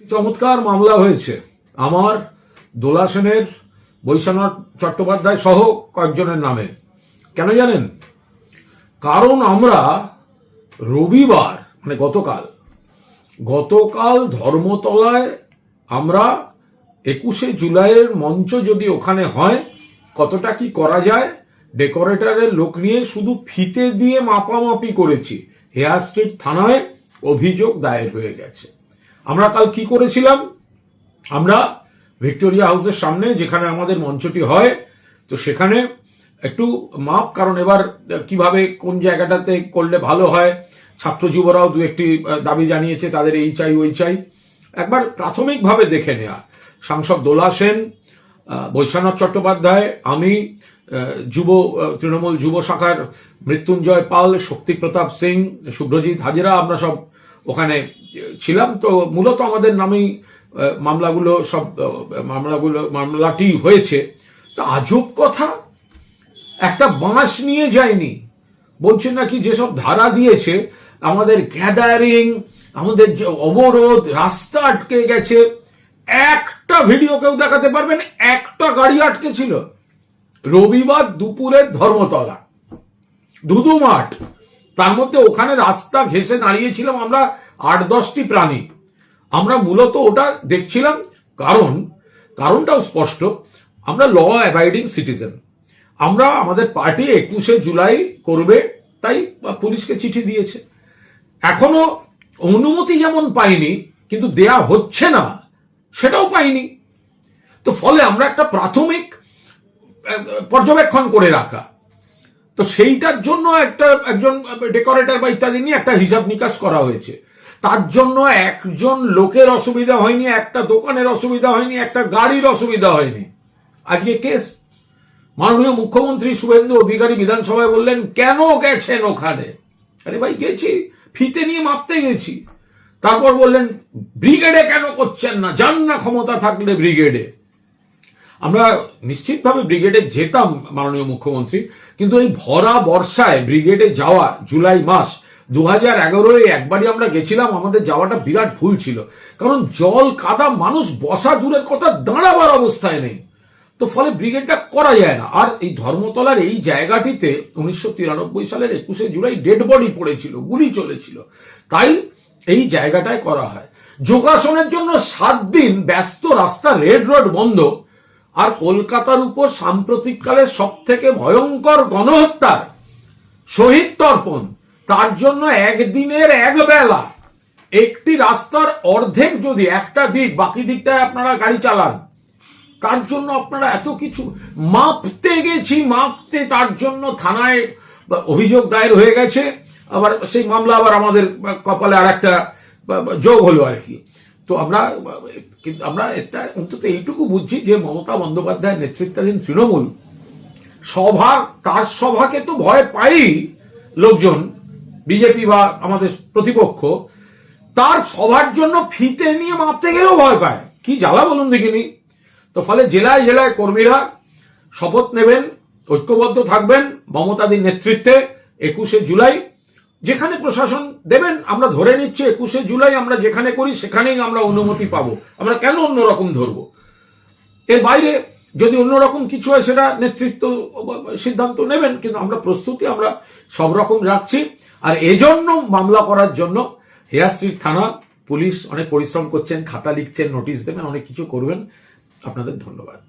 চমৎকার মামলা হয়েছে আমার, দোলা সেনের, বৈশ্বনাথ চট্টোপাধ্যায় সহ কয়েকজনের নামে। কেন জানেন? কারণ আমরা রবিবার মানে গতকাল ধর্মতলায় আমরা 21শে জুলাইয়ের মঞ্চ যদি ওখানে হয় কতটা কি করা যায় ডেকোরেটরের লোক নিয়ে শুধু ফিতে দিয়ে মাপামাপি করেছি। হেয়ার স্ট্রিট থানায় অভিযোগ দায়ের হয়ে গেছে। আমরা কাল কি করেছিলাম? আমরা ভিক্টোরিয়া হাউসের সামনে যেখানে আমাদের মঞ্চটি হয়, তো সেখানে একটু মাপ, কারণ এবার কিভাবে কোন জায়গাটাতে করলে ভালো হয়, ছাত্র যুবরাও দু একটি দাবি জানিয়েছে, তাদের এই চাই ওই চাই, একবার প্রাথমিকভাবে দেখে নেওয়া। সাংসদ দোলা সেন, বৈশ্বনাথ চট্টোপাধ্যায়, আমি, তৃণমূল যুব শাখার মৃত্যুঞ্জয় পাল, শক্তি প্রতাপ সিং, শুভ্রজিৎ হাজরা, আমরা সব ওখানে ছিলাম। তো মূলত আমাদের নামেই মামলাটি হয়েছে। তো আজব কথা, একটা বাঁশ নিয়ে যায়নি, বলছে নাকি যেসব ধারা দিয়েছে আমাদের গ্যাদারিং, আমাদের অবরোধ, রাস্তা আটকে গেছে। একটা ভিডিও কেউ দেখাতে পারবেন একটা গাড়ি আটকে ছিল? রবিবার দুপুরের ধর্মতলা ধুধু মাঠ, তার মধ্যে ওখানে রাস্তা ঘেঁষে দাঁড়িয়েছিলাম আমরা 8-10টি প্রাণী। আমরা মূলত ওটা দেখছিলাম, কারণটাও স্পষ্ট, আমরা ল অ্যাবাইডিং সিটিজেন। আমরা আমাদের পার্টি 21শে জুলাই করবে, তাই পুলিশকে চিঠি দিয়েছে। এখনো অনুমতি যেমন পাইনি, কিন্তু দেয়া হচ্ছে না সেটাও পাইনি। তো ফলে আমরা একটা প্রাথমিক পর্যবেক্ষণ করে রাখা, তো সেইটার জন্য একজন ডেকোরেটর বা ইত্যাদি নিয়ে একটা হিসাব নিকাশ করা হয়েছে। তার জন্য একজন লোকের অসুবিধা হয়নি, একটা দোকানের অসুবিধা হয়নি, একটা গাড়ির অসুবিধা হয়নি। আজকে কেস, মাননীয় মুখ্যমন্ত্রী শুভেন্দু অধিকারী বিধানসভায় বললেন, কেন গেছেন ওখানে? আরে ভাই, গেছি, ফিতে নিয়ে মাপতে গেছি। তারপর বললেন, ব্রিগেডে কেন করছেন না? যান না ক্ষমতা থাকলে ব্রিগেডে। আমরা নিশ্চিতভাবে ব্রিগেডে যেতাম মাননীয় মুখ্যমন্ত্রী, কিন্তু এই ভরা বর্ষায় ব্রিগেডে যাওয়া, জুলাই মাস 2011-এ একবারই আমরা গেছিলাম, আমাদের যাওয়াটা বিরাট ভুল ছিল। কারণ জল কাদা, মানুষ বসা দূরের কথা, দাঁড়াবার অবস্থায় নেই। তো ফলে ব্রিগেডটা করা যায় না। আর এই ধর্মতলার এই জায়গাটিতে 1993 সালের 21শে জুলাই ডেড বডি পড়েছিল, গুলি চলেছিল, তাই এই জায়গাটায় করা হয়। যোগাসনের জন্য 7 দিন ব্যস্ত রাস্তা, রেড রোড বন্ধ, আর কলকাতার উপর সাম্প্রতিককালে সব থেকে ভয়ঙ্কর গণহত্যার শহীদ তর্পণ, তার জন্য একদিনের একবেলা একটি রাস্তার অর্ধেক যদি একটা দিক, বাকি দিকটায় আপনারা গাড়ি চালান, তার জন্য আপনারা এত কিছু মাপতে গেছি, তার জন্য থানায় অভিযোগ দায়ের হয়ে গেছে। আবার সেই মামলা আবার আমাদের কপালে আর একটা যোগ হলো আর কি। তো আমরা এটা অন্তত এইটুকু বুঝছি যে মমতা বন্দ্যোপাধ্যায়ের নেতৃত্বাধীন তৃণমূল তার সভাকে তো ভয় পাই লোকজন, বিজেপি বা আমাদের প্রতিপক্ষ, তার সভার জন্য ফিতে নিয়ে মাপতে গেলেও ভয় পায়। কি জ্বালা বলুন দেখিনি। তো ফলে জেলায় জেলায় কর্মীরা শপথ নেবেন, ঐক্যবদ্ধ থাকবেন মমতাদির নেতৃত্বে। 21শে জুলাই যেখানে প্রশাসন দেবেন, আমরা ধরে নিচ্ছি 21শে জুলাই আমরা যেখানে করি সেখানেই আমরা অনুমতি পাবো। আমরা কেন অন্যরকম ধরবো? এর বাইরে যদি অন্যরকম কিছু হয় সেটা নেতৃত্ব সিদ্ধান্ত নেবেন, কিন্তু আমরা প্রস্তুতি আমরা সব রকম রাখছি। আর এজন্য মামলা করার জন্য হেয়ার স্ট্রিট থানা পুলিশ অনেক পরিশ্রম করছেন, খাতা লিখছেন, নোটিশ দেবেন, অনেক কিছু করবেন। আপনাদের ধন্যবাদ।